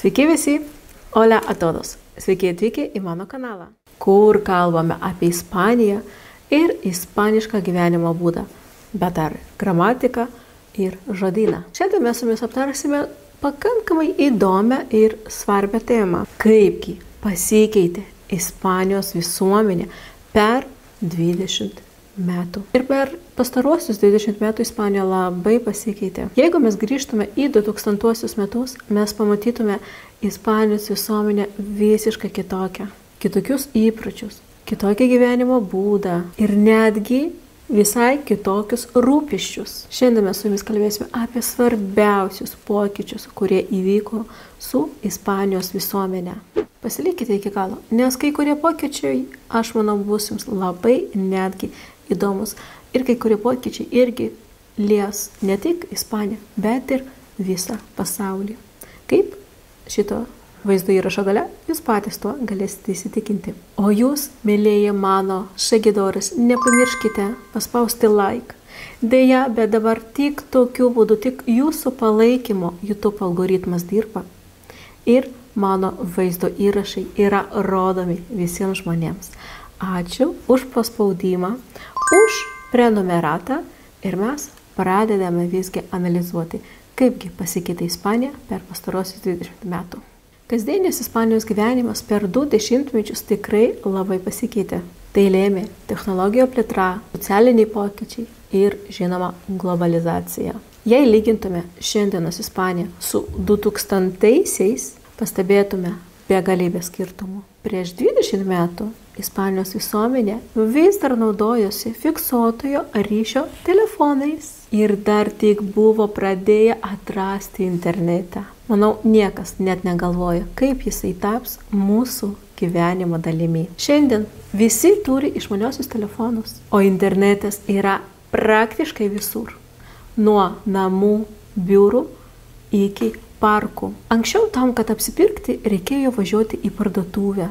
Sveiki visi, hola a todos. Sveiki atvykę į mano kanalą, kur kalbame apie Ispaniją ir ispanišką gyvenimo būdą, bet dar gramatiką ir žodyną. Šiandien mes su jumis aptarsime pakankamai įdomią ir svarbią temą, kaipgi pasikeitė Ispanijos visuomenė per 20 metų. Ir per pastaruosius 20 metų Ispanija labai pasikeitė. Jeigu mes grįžtume į 2000 metus, mes pamatytume Ispanijos visuomenę visiškai kitokią. Kitokius įpročius, kitokį gyvenimo būdą ir netgi visai kitokius rūpesčius. Šiandien mes su jumis kalbėsime apie svarbiausius pokyčius, kurie įvyko su Ispanijos visuomenė. Pasilikite iki galo, nes kai kurie pokyčiai, aš manau, bus jums labai netgi įdomus. Ir kai kurie pokyčiai irgi lies ne tik Ispaniją, bet ir visą pasaulį. Kaip šito vaizdo įrašo gale, jūs patys tuo galėsite įsitikinti. O jūs, mėlyje mano seguidores, nepamirškite paspausti like. Deja, bet dabar tik tokiu būdu, tik jūsų palaikymo YouTube algoritmas dirba. Ir mano vaizdo įrašai yra rodomi visiems žmonėms. Ačiū už paspaudimą, už prenumeratą ir mes pradedame visgi analizuoti, kaipgi pasikeitė Ispanija per pastarosius 20 metų. Kasdienis Ispanijos gyvenimas per 2 dešimtmečius tikrai labai pasikeitė. Tai lėmė technologijų plėtra, socialiniai pokyčiai ir, žinoma, globalizacija. Jei lygintume šiandienos Ispaniją su 2000-aisiais, pastebėtume begalybę skirtumų. Prieš 20 metų Ispanijos visuomenė vis dar naudojosi fiksuotojo ryšio telefonais ir dar tik buvo pradėję atrasti internetą. Manau, niekas net negalvoja, kaip jisai taps mūsų gyvenimo dalimi. Šiandien visi turi išmaniosius telefonus, o internetas yra praktiškai visur. Nuo namų, biurų iki parkų. Anksčiau tam, kad apsipirkti, reikėjo važiuoti į parduotuvę.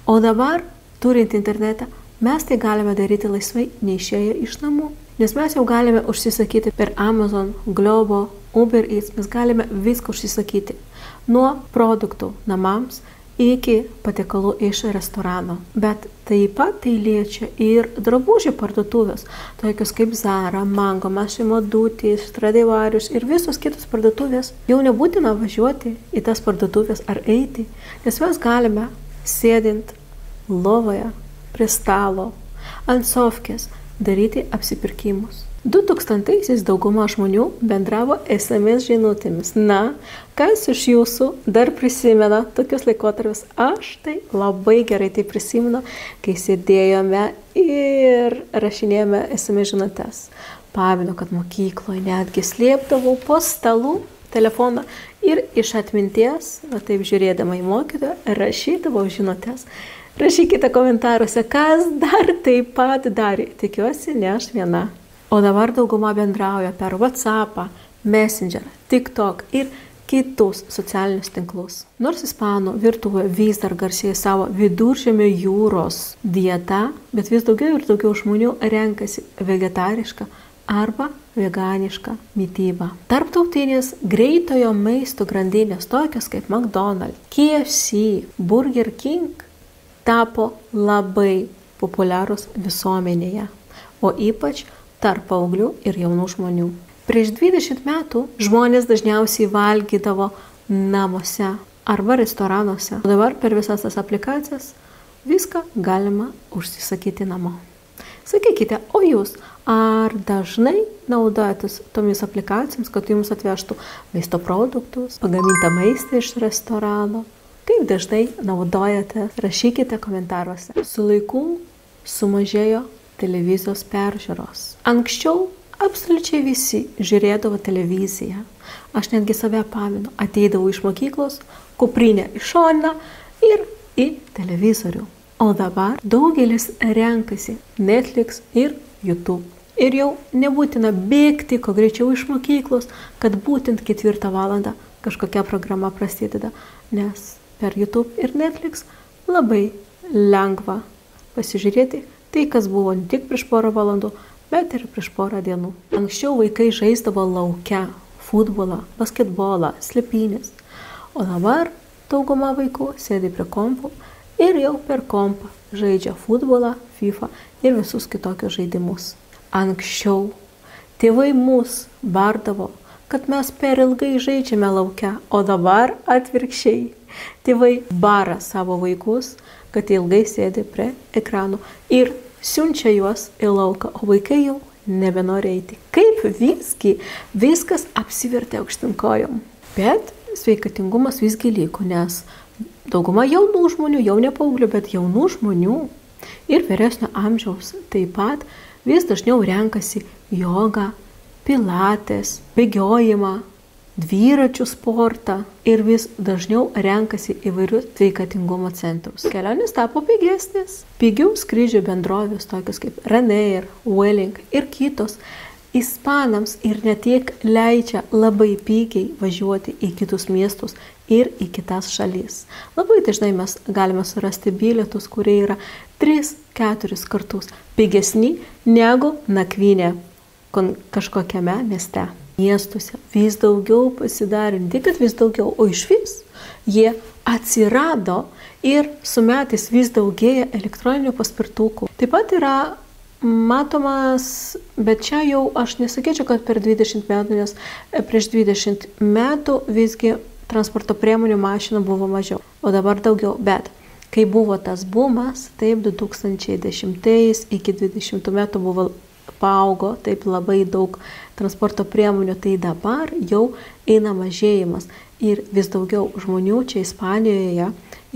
O dabar, turint internetą, mes tai galime daryti laisvai, neišėję iš namų. Nes mes jau galime užsisakyti per Amazon, Globo, Uber Eats, mes galime viską užsisakyti. Nuo produktų namams iki patiekalų iš restorano. Bet taip pat tai liečia ir drabužių parduotuvės, tokios kaip Zara, Mango, Massimo Dutti, Stradivarius ir visos kitos parduotuvės. Jau nebūtina važiuoti į tas parduotuvės ar eiti, nes mes galime sėdint lovoje, prie stalo, ant sofkės, daryti apsipirkimus. 2000-aisiais dauguma žmonių bendravo SMS žinutėmis. Na, kas iš jūsų dar prisimena tokius laikotarpius? Aš tai labai gerai tai prisimenu, kai sėdėjome ir rašinėjome SMS žinutės. Pamenu, kad mokykloje netgi slėpdavau po stalų telefoną ir iš atminties, taip žiūrėdama į mokytoją, rašydavau žinutės. Rašykite komentaruose, kas dar taip pat darė. Tikiuosi, ne aš viena. O dabar dauguma bendrauja per WhatsAppą, Messenger, TikTok ir kitus socialinius tinklus. Nors ispanų virtuvė vis dar garsėja savo viduržemio jūros dieta, bet vis daugiau ir daugiau žmonių renkasi vegetarišką arba veganišką mitybą. Tarptautinės greitojo maisto grandinės, tokios kaip McDonald's, KFC, Burger King, tapo labai populiarūs visuomenėje, o ypač tarp paauglių ir jaunų žmonių. Prieš 20 metų žmonės dažniausiai valgydavo namuose arba restoranuose. O dabar per visas tas aplikacijas viską galima užsisakyti namo. Sakykite, o jūs ar dažnai naudojatės tomis aplikacijomis, kad jums atvežtų maisto produktus, pagamintą maistą iš restorano? Kaip dažnai naudojate? Rašykite komentaruose. Su laiku sumažėjo televizijos peržiūros. Anksčiau absoliučiai visi žiūrėdavo televiziją. Aš netgi save pamenu. Ateidavau iš mokyklos, kuprinę į šoną ir į televizorių. O dabar daugelis renkasi Netflix ir YouTube. Ir jau nebūtina bėgti kuo greičiau iš mokyklos, kad būtent 4 valandą kažkokia programa prasideda. Nes per YouTube ir Netflix labai lengva pasižiūrėti tai, kas buvo ne tik prieš porą valandų, bet ir prieš porą dienų. Anksčiau vaikai žaisdavo lauke futbolą, basketbolą, slėpynės. O dabar dauguma vaikų sėdi prie kompų ir jau per kompą žaidžia futbolą, FIFA ir visus kitokius žaidimus. Anksčiau tėvai mus bardavo, kad mes per ilgai žaidžiame lauke, o dabar atvirkščiai. Tėvai bara savo vaikus, kad ilgai sėdi prie ekranų ir siunčia juos į lauką, o vaikai jau nebenori eiti. Kaip viskas apsivertė aukštyn kojom. Bet sveikatingumas visgi liko, nes dauguma jaunų žmonių, jau ne paauglių, bet jaunų žmonių ir vyresnio amžiaus taip pat vis dažniau renkasi jogą, pilates, bėgiojimą, dviračių sportą ir vis dažniau renkasi įvairius sveikatingumo centrus. Kelionės tapo pigesnės. Pigių skrydžių bendrovės, tokios kaip Ryanair, Vueling ir kitos, ispanams ir ne tiek leidžia labai pigiai važiuoti į kitus miestus ir į kitas šalis. Labai dažnai mes galime surasti bilietus, kurie yra 3-4 kartus pigesni negu nakvynė kažkokiame mieste. Miestuose vis daugiau pasidarė, ne tik vis daugiau, o išvis jie atsirado ir su metais vis daugėja elektroninių paspirtukų. Taip pat yra matomas, bet čia jau aš nesakyčiau, kad per 20 metų, nes prieš 20 metų visgi transporto priemonių mašinų buvo mažiau, o dabar daugiau. Bet kai buvo tas bumas, taip 2010 iki 20 metų buvo paaugo taip labai daug transporto priemonių, tai dabar jau eina mažėjimas ir vis daugiau žmonių čia Ispanijoje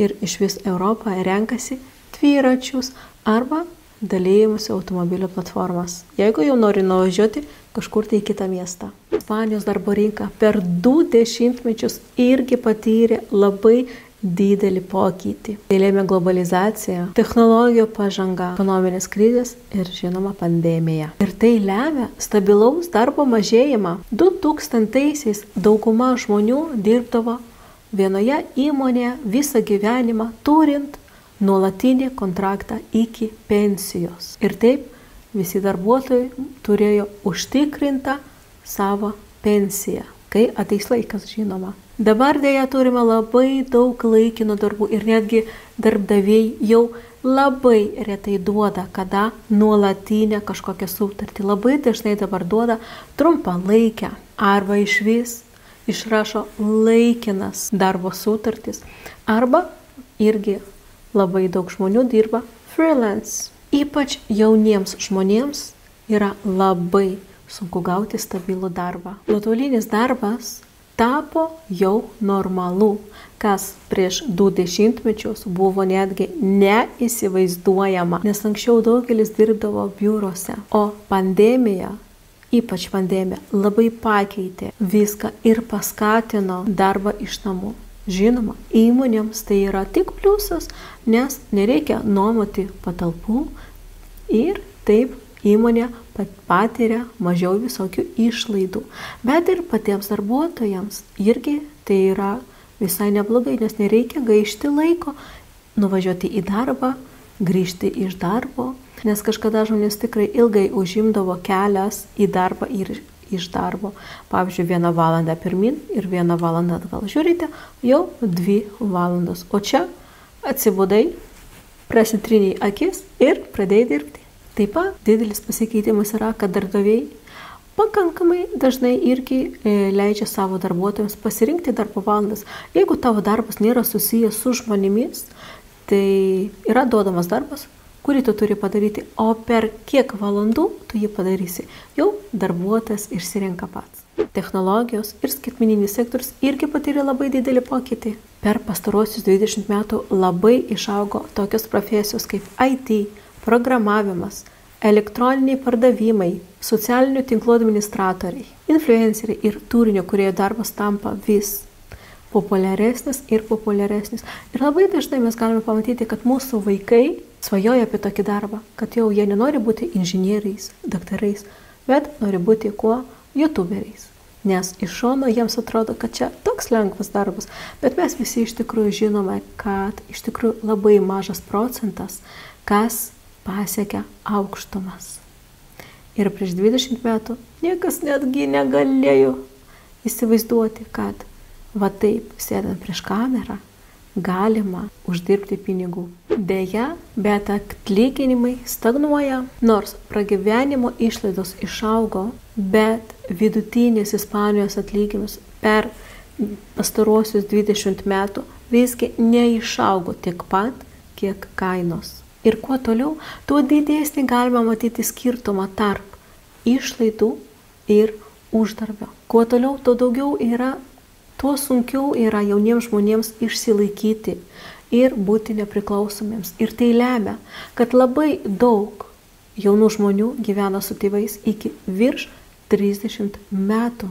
ir iš vis Europoje renkasi dviračius arba dalyjimuose automobilio platformas, jeigu jau nori nuvažiuoti kažkur tai į kitą miestą. Ispanijos darbo rinka per 2 dešimtmečius irgi patyrė labai didelį pokytį. Tai lėmė globalizacija, technologijų pažanga, ekonominės krizės ir žinoma pandemija. Ir tai lemia stabilaus darbo mažėjimą. 2000-aisiais dauguma žmonių dirbdavo vienoje įmonėje visą gyvenimą, turint nuolatinį kontraktą iki pensijos. Ir taip visi darbuotojai turėjo užtikrintą savo pensiją, kai ateis laikas, žinoma. Dabar dėja turime labai daug laikinų darbų ir netgi darbdaviai jau labai retai duoda, kada nuolatinę kažkokią sutartį. Labai dažnai dabar duoda trumpalaikę arba išvis išrašo laikinas darbo sutartis arba irgi labai daug žmonių dirba freelance. Ypač jauniems žmonėms yra labai sunku gauti stabilų darbą. Nuotolinis darbas tapo jau normalu, kas prieš 2 dešimtmečius buvo netgi neįsivaizduojama, nes anksčiau daugelis dirbdavo biuruose, o pandemija, ypač pandemija, labai pakeitė viską ir paskatino darbą iš namų. Žinoma, įmonėms tai yra tik pliusas, nes nereikia nuomoti patalpų ir taip įmonė patiria mažiau visokių išlaidų. Bet ir patiems darbuotojams irgi tai yra visai neblogai, nes nereikia gaišti laiko, nuvažiuoti į darbą, grįžti iš darbo, nes kažkada žmonės tikrai ilgai užimdavo kelias į darbą ir iš darbo. Pavyzdžiui, 1 valandą pirmin ir 1 valandą atgal. Žiūrite, jau 2 valandos. O čia atsibudai, prasitriniai akis ir pradėjai dirbti. Taip pat didelis pasikeitimas yra, kad darbdaviai pakankamai dažnai irgi leidžia savo darbuotojams pasirinkti darbo valandas. Jeigu tavo darbas nėra susijęs su žmonėmis, tai yra duodamas darbas, kurį tu turi padaryti, o per kiek valandų tu jį padarysi, jau darbuotojas išsirenka pats. Technologijos ir skaitmeninis sektorius irgi patyrė labai didelį pokytį. Per pastarosius 20 metų labai išaugo tokios profesijos kaip IT, programavimas, elektroniniai pardavimai, socialinių tinklų administratoriai, influenceriai ir turinio kūrėjų darbas tampa vis populiaresnis ir populiaresnis. Ir labai dažnai mes galime pamatyti, kad mūsų vaikai svajoja apie tokį darbą, kad jau jie nenori būti inžinieriais, daktarais, bet nori būti kuo youtuberiais. Nes iš šono jiems atrodo, kad čia toks lengvas darbas, bet mes visi iš tikrųjų žinome, kad iš tikrųjų labai mažas procentas, kas pasiekia aukštumas. Ir prieš 20 metų niekas netgi negalėjo įsivaizduoti, kad va taip, sėdant prieš kamerą, galima uždirbti pinigų. Deja, bet atlyginimai stagnuoja, nors pragyvenimo išlaidos išaugo, bet vidutinis Ispanijos atlyginimas per pastaruosius 20 metų visgi neišaugo tiek pat, kiek kainos. Ir kuo toliau, tuo didesnį galima matyti skirtumą tarp išlaidų ir uždarbio. Kuo toliau, tuo daugiau yra, tuo sunkiau yra jauniems žmonėms išsilaikyti ir būti nepriklausomiems. Ir tai lemia, kad labai daug jaunų žmonių gyvena su tėvais iki virš 30 metų.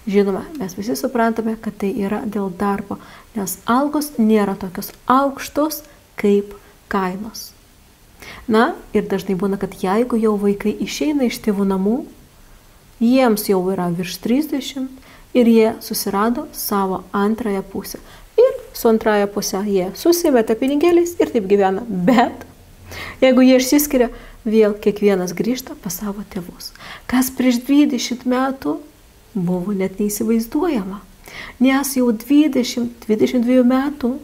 Žinoma, mes visi suprantame, kad tai yra dėl darbo, nes algos nėra tokios aukštos kaip kainos. Na, ir dažnai būna, kad jeigu jau vaikai išeina iš tėvų namų, jiems jau yra virš 30 ir jie susirado savo antrąją pusę. Ir su antrąją pusę jie susimeta pinigėliais ir taip gyvena. Bet jeigu jie išsiskiria, vėl kiekvienas grįžta pas savo tėvus. Kas prieš 20 metų buvo net neįsivaizduojama. Nes jau 20-22 metų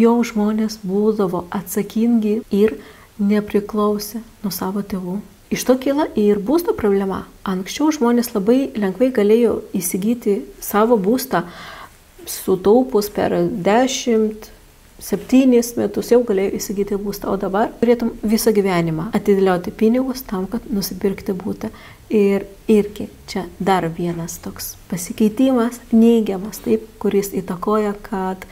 jau žmonės būdavo atsakingi ir nepriklausė nuo savo tėvų. Iš to kyla ir būsto problema. Anksčiau žmonės labai lengvai galėjo įsigyti savo būstą, sutaupus per 10-7 metus jau galėjo įsigyti būstą, o dabar turėtum visą gyvenimą atidėlioti pinigus tam, kad nusipirkti būtą. Ir irgi čia dar vienas toks pasikeitimas, neigiamas, taip, kuris įtakoja, kad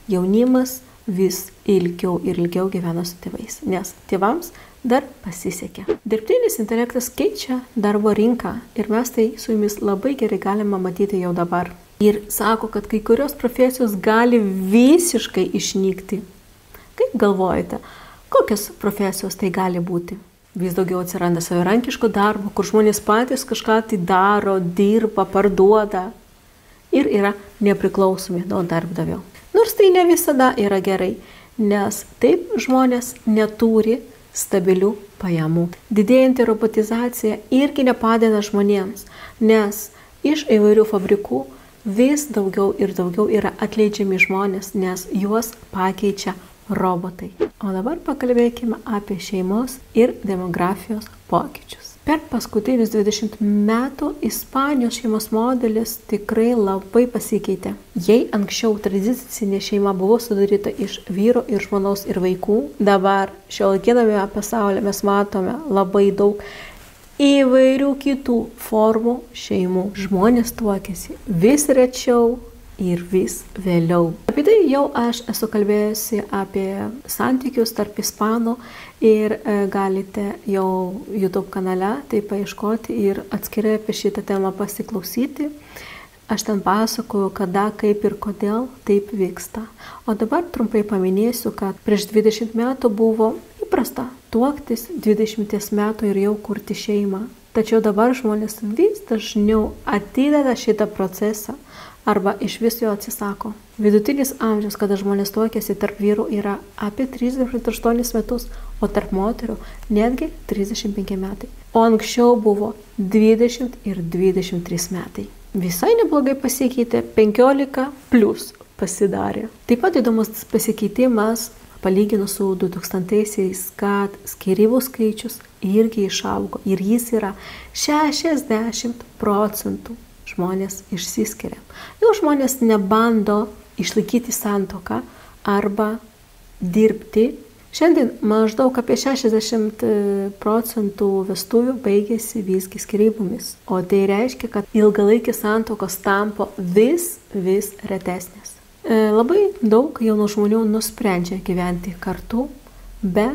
jaunimas vis ilgiau ir ilgiau gyvena su tėvais, nes tėvams dar pasisekė. Dirbtinis intelektas keičia darbo rinką ir mes tai su jumis labai gerai galime matyti jau dabar. Ir sako, kad kai kurios profesijos gali visiškai išnykti. Kaip galvojate, kokios profesijos tai gali būti? Vis daugiau atsiranda savarankiško darbo, kur žmonės patys kažką tai daro, dirba, parduoda ir yra nepriklausomi nuo darbdavio. Nors tai ne visada yra gerai, nes taip žmonės neturi stabilių pajamų. Didėjanti robotizacija irgi nepadeda žmonėms, nes iš įvairių fabrikų vis daugiau ir daugiau yra atleidžiami žmonės, nes juos pakeičia robotai. O dabar pakalbėkime apie šeimos ir demografijos pokyčius. Per paskutinius 20 metų Ispanijos šeimos modelis tikrai labai pasikeitė. Jei anksčiau tradicinė šeima buvo sudaryta iš vyro ir žmonos ir vaikų, dabar šiuolaikiniame pasaulyje mes matome labai daug įvairių kitų formų šeimų. Žmonės tuokiasi vis rečiau ir vis vėliau. Apie tai jau aš esu kalbėjusi apie santykius tarp ispanų ir galite jau YouTube kanale tai paieškoti ir atskirai apie šitą temą pasiklausyti. Aš ten pasakoju, kada, kaip ir kodėl taip vyksta. O dabar trumpai paminėsiu, kad prieš 20 metų buvo įprasta tuoktis 20 metų ir jau kurti šeimą. Tačiau dabar žmonės vis dažniau atideda šitą procesą arba iš vis jo atsisako. Vidutinis amžius, kada žmonės tuokiasi tarp vyrų, yra apie 38 metus, o tarp moterų netgi 35 metai. O anksčiau buvo 20 ir 23 metai. Visai neblogai pasikeitė, 15 plus pasidarė. Taip pat įdomus pasikeitimas, palyginus su 2000-aisiais, kad skyrybų skaičius irgi išaugo ir jis yra 60%. Žmonės išsiskiria. Jau žmonės nebando išlaikyti santuoką arba dirbti. Šiandien maždaug apie 60% vestuvių baigėsi visgi skyrybomis. O tai reiškia, kad ilgalaikės santuokos tampa vis retesnės. Labai daug jaunų žmonių nusprendžia gyventi kartu be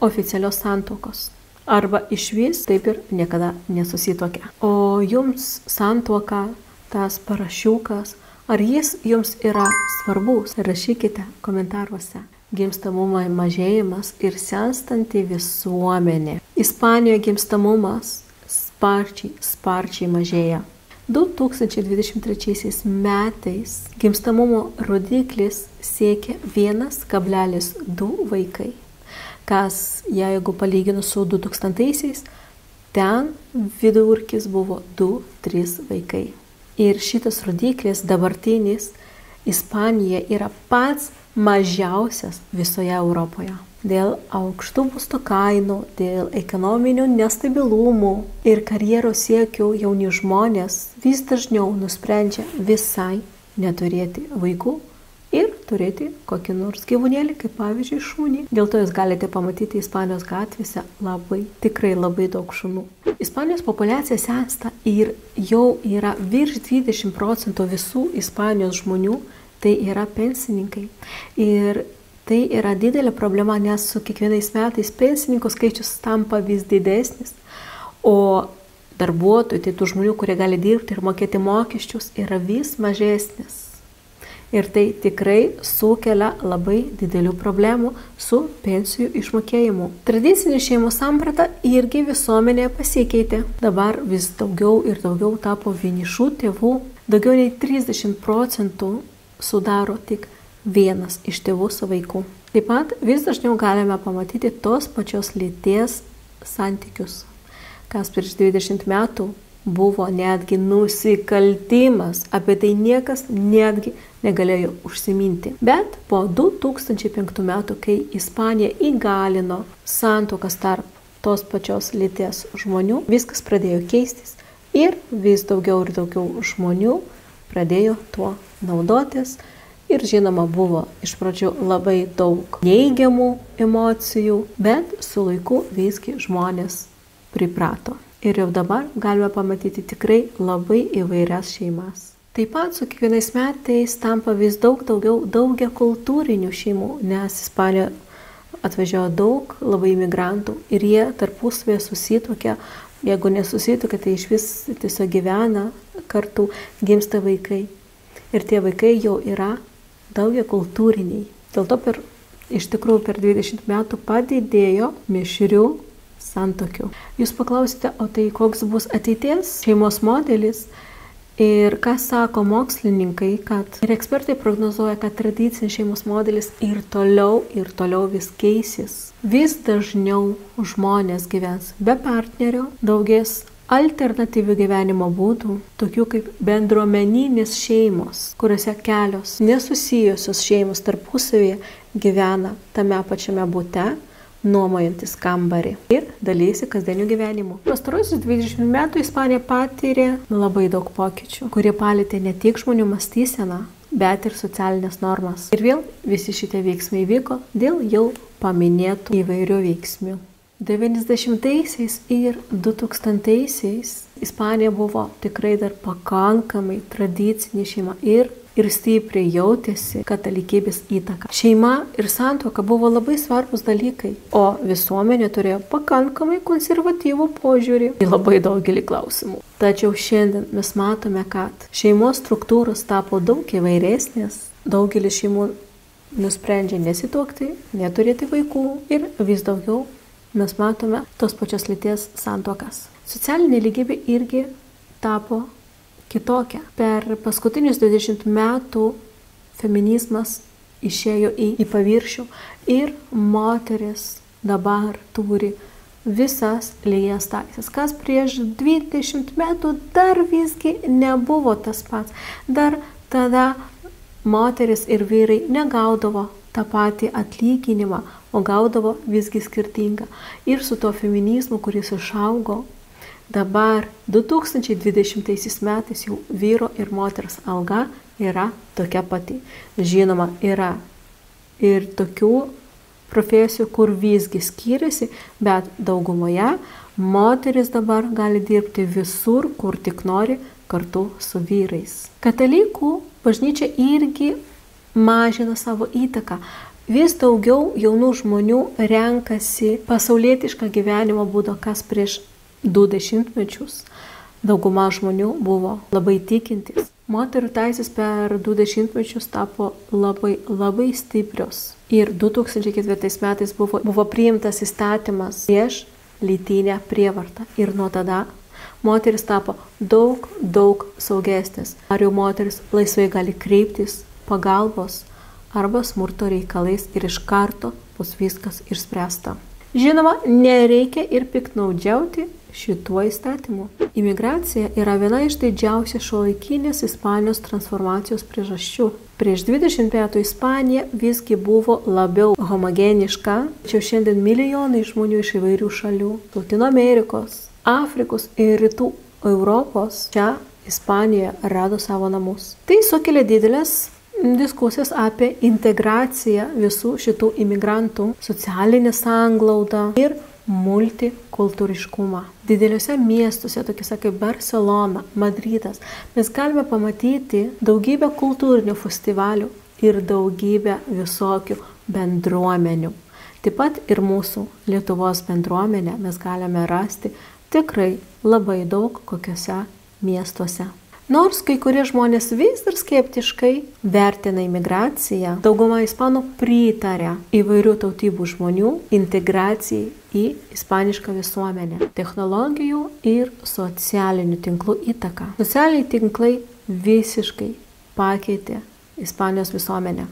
oficialios santuokos. Arba išvis taip ir niekada nesusituokia. O jums santuoka, tas parašiukas, ar jis jums yra svarbus? Rašykite komentaruose. Gimstamumo mažėjimas ir senstanti visuomenė. Ispanijoje gimstamumas sparčiai mažėja. 2023 metais gimstamumo rodiklis siekia 1,2 vaikai. Kas, jeigu palyginus su 2000-aisiais, ten vidurkis buvo 2-3 vaikai. Ir šitas rodiklis dabartinis Ispanija yra pats mažiausias visoje Europoje. Dėl aukštų būsto kainų, dėl ekonominio nestabilumo ir karjeros siekių jauni žmonės vis dažniau nusprendžia visai neturėti vaikų ir turėti kokį nors gyvūnėlį, kaip pavyzdžiui šunį. Dėl to jūs galite pamatyti Ispanijos gatvėse tikrai labai daug šunų. Ispanijos populiacija sensta ir jau yra virš 20% visų Ispanijos žmonių, tai yra pensininkai. Ir tai yra didelė problema, nes su kiekvienais metais pensininkų skaičius tampa vis didesnis, o darbuotojų, tai tų žmonių, kurie gali dirbti ir mokėti mokesčius, yra vis mažesnis. Ir tai tikrai sukelia labai didelių problemų su pensijų išmokėjimu. Tradicinė šeimų samprata irgi visuomenėje pasikeitė. Dabar vis daugiau ir daugiau tapo vienišų tėvų. Daugiau nei 30% sudaro tik vienas iš tėvų su vaiku. Taip pat vis dažniau galime pamatyti tos pačios lyties santykius, kas prieš 20 metų buvo netgi nusikaltimas, apie tai niekas netgi negalėjo užsiminti. Bet po 2005 metų, kai Ispanija įgalino santuokas tarp tos pačios lyties žmonių, viskas pradėjo keistis ir vis daugiau ir daugiau žmonių pradėjo tuo naudotis. Ir žinoma, buvo iš pradžių labai daug neigiamų emocijų, bet su laiku visgi žmonės priprato. Ir jau dabar galime pamatyti tikrai labai įvairias šeimas. Taip pat su kiekvienais metais tampa vis daugiau daugiakultūrinių šeimų, nes Ispanijoje atvažiuoja daug labai imigrantų ir jie tarpusavėje susituokia. Jeigu nesusituokia, tai iš vis tiesiog gyvena kartu, gimsta vaikai. Ir tie vaikai jau yra daugiakultūriniai. Dėl to iš tikrųjų per 20 metų padidėjo mišrių santuokių. Jūs paklausite, o tai koks bus ateities šeimos modelis? Ir ką sako mokslininkai, kad ir ekspertai prognozuoja, kad tradicinis šeimos modelis ir toliau vis keisis. Vis dažniau žmonės gyvens be partnerio, daugės alternatyvių gyvenimo būdų, tokių kaip bendruomeninės šeimos, kuriuose kelios nesusijusios šeimos tarpusavėje gyvena tame pačiame bute, nuomojantis kambarį ir dalysi kasdieniu gyvenimu. Pastaruosius 20 metų Ispanija patyrė labai daug pokyčių, kurie palėtė ne tik žmonių mąstyseną, bet ir socialinės normas. Ir vėl visi šitie veiksmai vyko dėl jau paminėtų įvairių veiksmių. 90-aisiais ir 2000-aisiais Ispanija buvo tikrai dar pakankamai tradicinė šeima ir stipriai jautėsi katalikybės įtaka. Šeima ir santuoka buvo labai svarbus dalykai, o visuomenė turėjo pakankamai konservatyvų požiūrį į labai daugelį klausimų. Tačiau šiandien mes matome, kad šeimos struktūros tapo daug įvairesnės, daugelis šeimų nusprendžia nesituokti, neturėti vaikų ir vis daugiau mes matome tos pačios lyties santuokas. Socialinė lygybė irgi tapo kitokia. Per paskutinius 20 metų feminizmas išėjo į paviršių ir moteris dabar turi visas lygias teisės, kas prieš 20 metų dar visgi nebuvo tas pats. Dar tada moteris ir vyrai negaudavo tą patį atlyginimą, o gaudavo visgi skirtingą. Ir su to feminizmu, kuris išaugo, dabar 2020 metais jau vyro ir moters alga yra tokia pati. Žinoma, yra ir tokių profesijų, kur visgi skiriasi, bet daugumoje moteris dabar gali dirbti visur, kur tik nori, kartu su vyrais. Katalikų bažnyčia irgi mažina savo įtaką. Vis daugiau jaunų žmonių renkasi pasaulietišką gyvenimo būdą, kas prieš 20 mečius. Dauguma žmonių buvo labai tikintis. Moterų teisės per 20 mečius tapo labai stiprios. Ir 2004 metais buvo priimtas įstatymas prieš lytinę prievartą. Ir nuo tada moteris tapo daug saugesnės. Ar jau moteris laisvai gali kreiptis pagalbos arba smurto reikalais ir iš karto bus viskas išspręsta. Žinoma, nereikia ir piktnaudžiauti šituo įstatymu. Imigracija yra viena iš didžiausių šiuolaikinės Ispanijos transformacijos priežasčių. Prieš 20 metų Ispanija visgi buvo labiau homogeniška, tačiau šiandien milijonai žmonių iš įvairių šalių – Latino Amerikos, Afrikos ir Rytų Europos čia Ispanijoje rado savo namus. Tai sukelia didelės diskusijas apie integraciją visų šitų imigrantų, socialinę sanglaudą ir multikultūriškumą. Dideliuose miestuose, tokiuose kaip Barcelona, Madridas, mes galime pamatyti daugybę kultūrinių festivalių ir daugybę visokių bendruomenių. Taip pat ir mūsų Lietuvos bendruomenę mes galime rasti tikrai labai daug kokiuose miestuose. Nors kai kurie žmonės vis dar skeptiškai vertina imigraciją, dauguma ispanų pritarė įvairių tautybių žmonių integracijai į ispanišką visuomenę, technologijų ir socialinių tinklų įtaką. Socialiniai tinklai visiškai pakeitė Ispanijos visuomenę.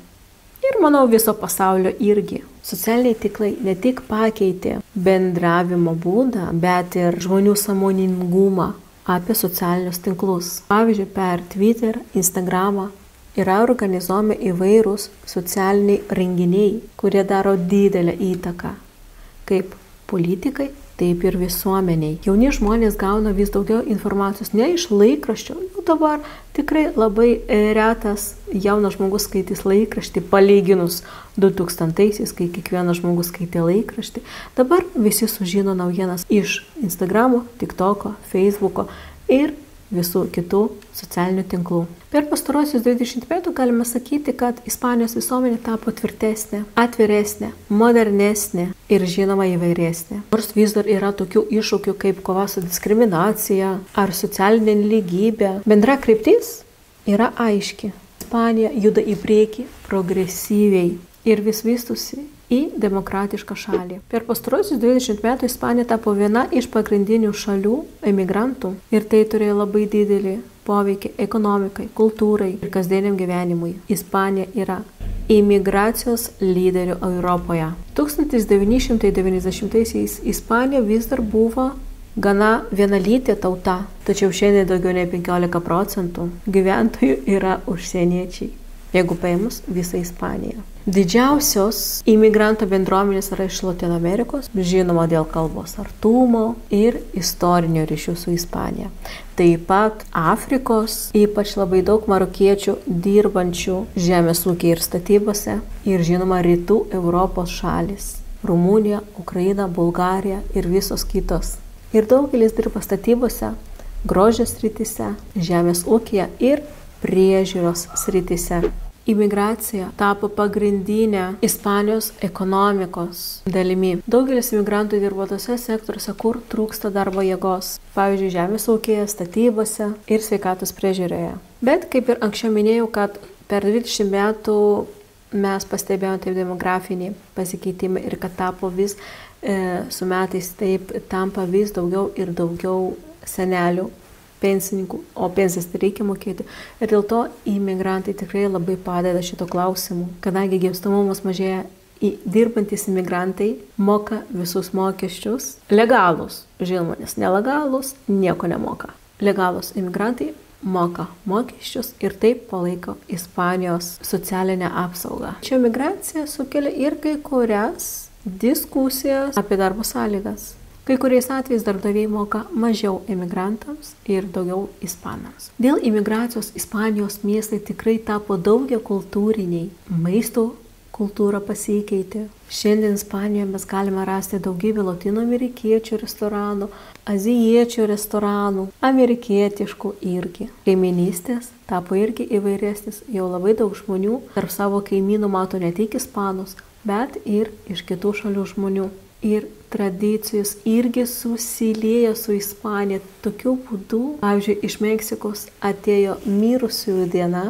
Ir manau viso pasaulio irgi. Socialiniai tinklai ne tik pakeitė bendravimo būdą, bet ir žmonių sąmoningumą apie socialinius tinklus. Pavyzdžiui, per Twitter, Instagramą yra organizuojami įvairūs socialiniai renginiai, kurie daro didelę įtaką kaip politikai, taip ir visuomeniai. Jauni žmonės gauna vis daugiau informacijos ne iš laikraščio. Jau dabar tikrai labai retas jaunas žmogus skaitys laikraštį, palyginus 2000-aisiais, kai kiekvienas žmogus skaitė laikraštį. Dabar visi sužino naujienas iš Instagramo, TikToko, Facebooko ir visų kitų socialinių tinklų. Per pastarosius 20 metų galime sakyti, kad Ispanijos visuomenė tapo tvirtesnė, atviresnė, modernesnė ir žinoma įvairesnė. Nors vis dar yra tokių iššūkių kaip kova su diskriminacija ar socialinė lygybė, bendra kryptis yra aiški. Ispanija juda į priekį progresyviai ir vis vystosi į demokratišką šalį. Per pastarosius 20 metų Ispanija tapo viena iš pagrindinių šalių emigrantų ir tai turėjo labai didelį poveikį ekonomikai, kultūrai ir kasdieniam gyvenimui. Ispanija yra imigracijos lyderių Europoje. 1990-aisiais Ispanija vis dar buvo gana vienalytė tauta, tačiau šiandien daugiau nei 15% gyventojų yra užsieniečiai, jeigu paėmus visą Ispaniją. Didžiausios imigrantų bendruomenės yra iš Latino Amerikos, žinoma dėl kalbos artumo ir istorinių ryšių su Ispanija. Taip pat Afrikos, ypač labai daug marokiečių dirbančių žemės ūkyje ir statybose ir žinoma Rytų Europos šalis – Rumunija, Ukraina, Bulgarija ir visos kitos. Ir daugelis dirba statybose, grožio srityse, žemės ūkyje ir priežiūros srityse. Imigracija tapo pagrindinė Ispanijos ekonomikos dalimi. Daugelis imigrantų dirbo tose sektoriuose, kur trūksta darbo jėgos. Pavyzdžiui, žemės ūkyje, statybose ir sveikatos priežiūroje. Bet kaip ir anksčiau minėjau, kad per 20 metų mes pastebėjome taip demografinį pasikeitimą ir kad tapo vis su metais taip tampa vis daugiau ir daugiau senelių, pensininkų, o pensijas reikia mokėti. Ir dėl to imigrantai tikrai labai padeda šito klausimu, kadangi gimstamumas mažėja, dirbantys imigrantai moka visus mokesčius. Legalūs, žinoma, nes nelegalūs nieko nemoka. Legalūs imigrantai moka mokesčius ir taip palaiko Ispanijos socialinę apsaugą. Ši migracija sukelia ir kai kurias diskusijas apie darbo sąlygas. Kai kuriais atvejais darbdaviai moka mažiau imigrantams ir daugiau ispanams. Dėl imigracijos Ispanijos miestai tikrai tapo daugiakultūriniai. Maisto kultūra pasikeitė. Šiandien Ispanijoje mes galime rasti daugybę latino amerikiečių restoranų, azijiečių restoranų, amerikietiškų irgi. Kaiminystės tapo irgi įvairesnis. Jau labai daug žmonių tarp savo kaimynų mato ne tik ispanus, bet ir iš kitų šalių žmonių. Ir tradicijos irgi susiliejo su Ispanija tokiu būdu. Pavyzdžiui, iš Meksikos atėjo mirusiųjų diena,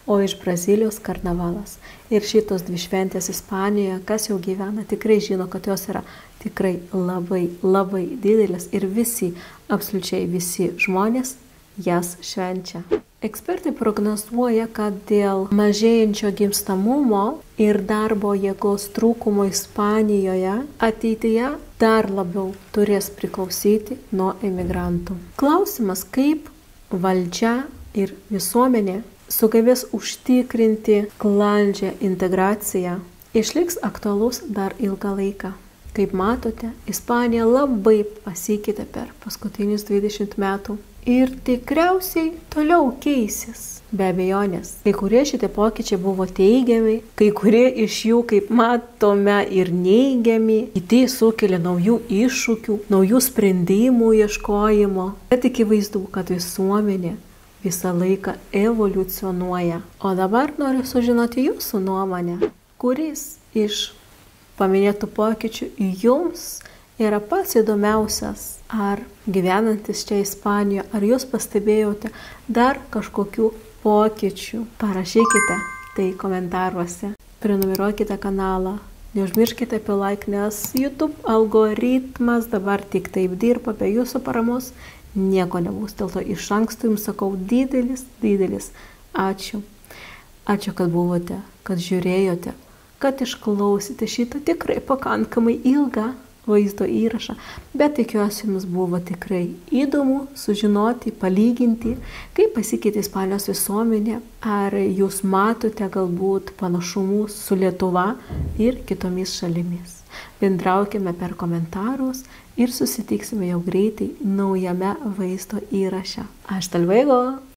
o iš Brazilijos karnavalas. Ir šitos dvi šventės Ispanijoje, kas jau gyvena, tikrai žino, kad jos yra tikrai labai, labai didelės ir visi, absoliučiai visi žmonės jas švenčia. Ekspertai prognozuoja, kad dėl mažėjančio gimstamumo ir darbo jėgos trūkumo Ispanijoje ateityje dar labiau turės priklausyti nuo imigrantų. Klausimas, kaip valdžia ir visuomenė sugebės užtikrinti sklandžią integraciją, išliks aktualus dar ilgą laiką. Kaip matote, Ispanija labai pasikeitė per paskutinius 20 metų. Ir tikriausiai toliau keisis, be abejonės. Kai kurie šitie pokyčiai buvo teigiami, kai kurie iš jų, kaip matome, ir neigiami. Kiti sukelia naujų iššūkių, naujų sprendimų ieškojimo. Bet akivaizdu, kad visuomenė visą laiką evoliucionuoja. O dabar noriu sužinoti jūsų nuomonę. Kuris iš paminėtų pokyčių jums yra pats įdomiausias? Ar gyvenantis čia Ispanijoje, ar jūs pastebėjote dar kažkokių pokyčių? Parašykite tai komentaruose. Prenumeruokite kanalą. Neužmirškite apie like, nes YouTube algoritmas dabar tik taip dirba, be jūsų paramos nieko nebus. Dėl to iš anksto jums sakau didelis ačiū. Ačiū, kad buvote, kad žiūrėjote, kad išklausėte šitą tikrai pakankamai ilgą vaizdo įrašą, bet tikiuosi jums buvo tikrai įdomu sužinoti, palyginti, kaip pasikeitė Ispanijos visuomenė, ar jūs matote galbūt panašumus su Lietuva ir kitomis šalimis. Bendraukime per komentarus ir susitiksime jau greitai naujame vaizdo įraše. Hasta luego!